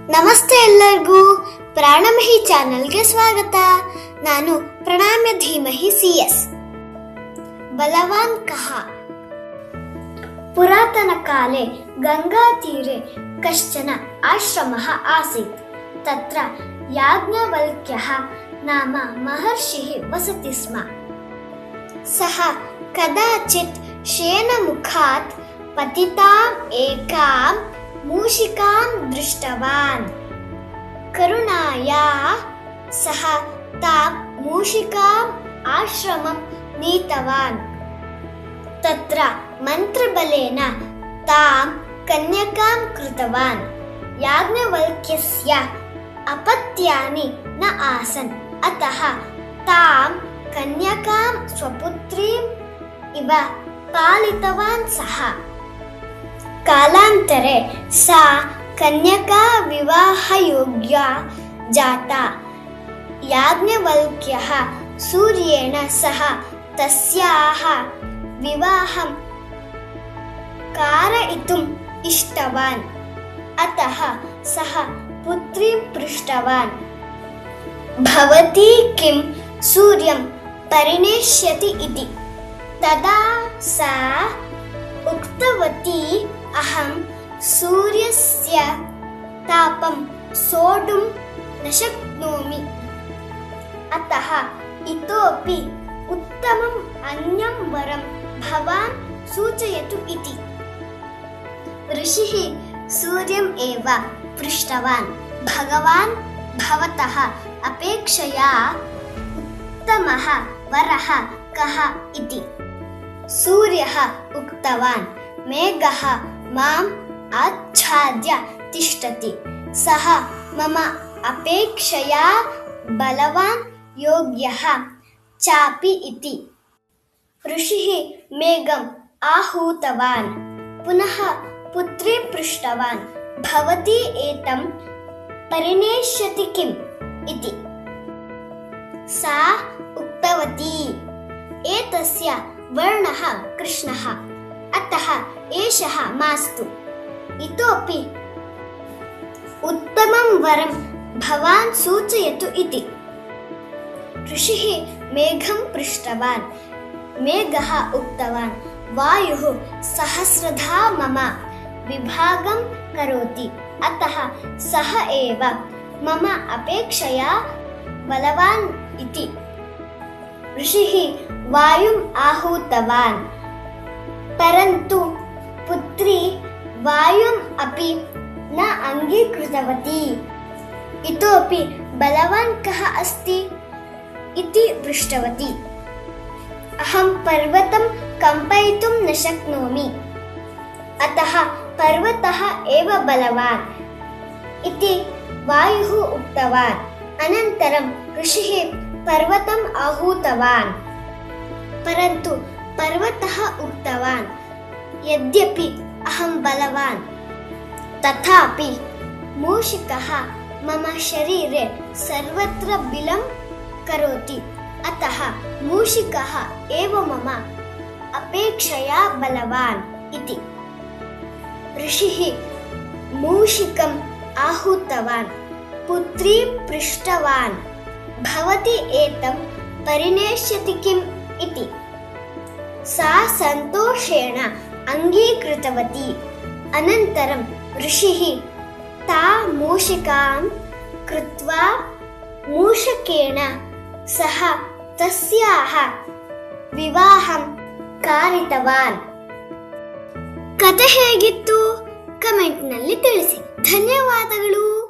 ನಮಸ್ತೆ ಎಲ್ಲರಿಗೂ, ಪ್ರಾಣಮಹಿ ಚಾನೆಲ್ಗೆ ಸ್ವಾಗತ. ನಾನು ಪ್ರಣಾಮ್ಯ ಧೀಮಹಿ CS. ಬಲವಾನ್ ಕಹ. ಪುರಾತನಕಾಲೆ ಗಂಗಾತೀರೆ ಕಶ್ಚನ ಆಶ್ರಮಃ ಆसीत्. ತತ್ರ ಯಾಜ್ಞವಲ್ಕ್ಯಃ ನಾಮ ಮಹರ್ಷಿಃ ವಸತಿ ಸ್ಮ. ಸಹ ಕದಾಚಿತ್ ಶೇನಮುಖಾತ್ ಪತಿತಾಂ ಏಕಾಂ ಮೂಷಿಕಾಂ ದೃಷ್ಟವಾನ್. ಕರುಣಾಯಾ ಸಹ ತಾಂ ಮೂಷಿಕಾಂ ಆಶ್ರಮಂ ನೀತವಾನ್. ತತ್ರ ಮಂತ್ರಬಲೇನ ತಾಂ ಕನ್ಯಕಾಂ ಕೃತವಾನ್. ಯಾಜ್ಞವಲ್ಕ್ಯಸ್ಯ ಅಪತ್ಯಾನಿ ನ ಆಸನ್, ಅತಃ ತಾಂ ಕನ್ಯಕಾಂ ಸ್ವಪುತ್ರೀಂ ಇವ ಪಾಲಿತವಾನ್ ಸಹ. ಕಾಲಾಂತರೆ ಸಾ ಕನ್ಯಕಾ ವಿವಾಹಯೋಗ್ಯಾ ಜಾತಾ. ಯಾಜ್ಞವಲ್ಕ್ಯಃ ಸೂರ್ಯೇಣ ಸಹ ತಸ್ಯಾಃ ವಿವಾಹಂ कारयितुम् इष्टवान्. अतः सः पुत्रीं पृष्टवान्, भवती किं सूर्यं परिणेष्यति इति. तदा सा उक्तवती, अहं सूर्यस्य तापं सोढुं न शक्नोमि, अतः इतोपि उत्तमम् अन्यं वरं भवान् सूचयतु इति. ऋषिः सूर्यम् एव पृष्टवान्, भगवान् भवतः अपेक्षया उत्तमः वरः कः इति. सूर्यः उक्तवान्, मेघः माम् आच्छाद्य तिष्ठति, सः मम अपेक्षया बलवान् योग्यः चापि इति. ऋषिः मेघम् आहूतवान्, पुनः पुत्रीं पृष्टवान्, भवती एतं परिणेष्यति किम् इति. सा उक्तवती, एतस्य वर्णः कृष्णः, अतः एषः मास्तु. इतोपि उत्तमं वरं भवान् सूचयतु इति. ऋषिः मेघं पृष्टवान्. मेघः उक्तवान्, वायुः सहस्रधा मम विभागं करोति, अतः सः एव मम अपेक्षया बलवान् इति. ऋषिः वायुम् आहूतवान्, परन्तु पुत्री वायुम् अपि न अङ्गीकृतवती. इतोपि बलवान् कः अस्ति इति पृष्टवती. अहं पर्वतं कम्पयितुं न शक्नोमि, अतः पर्वतः एव बलवान् इति वायुः उक्तवान्. अनन्तरं ऋषिः पर्वतम् आहूतवान्, परन्तु पर्वतः उक्तवान्, यद्यपि अहं बलवान्, तथापि मूषिकः मम शरीरे सर्वत्र बिलं करोति, अतः मूषिकः एव मम अपेक्षया बलवान् इति. ऋषिः मूषिकम् आहूतवान्, पुत्रीं पृष्टवान्, भवती एतं परिणेष्यति किम् इति. सा सन्तोषेण अङ्गीकृतवती. अनन्तरं ऋषिः ता मूषिकां कृत्वा मूषकेण सह तस्याः विवाहं कारितवान्. ಕತೆ ಹೇಗಿತ್ತು? ಕಮೆಂಟ್ನಲ್ಲಿ ತಿಳಿಸಿ. ಧನ್ಯವಾದಗಳು.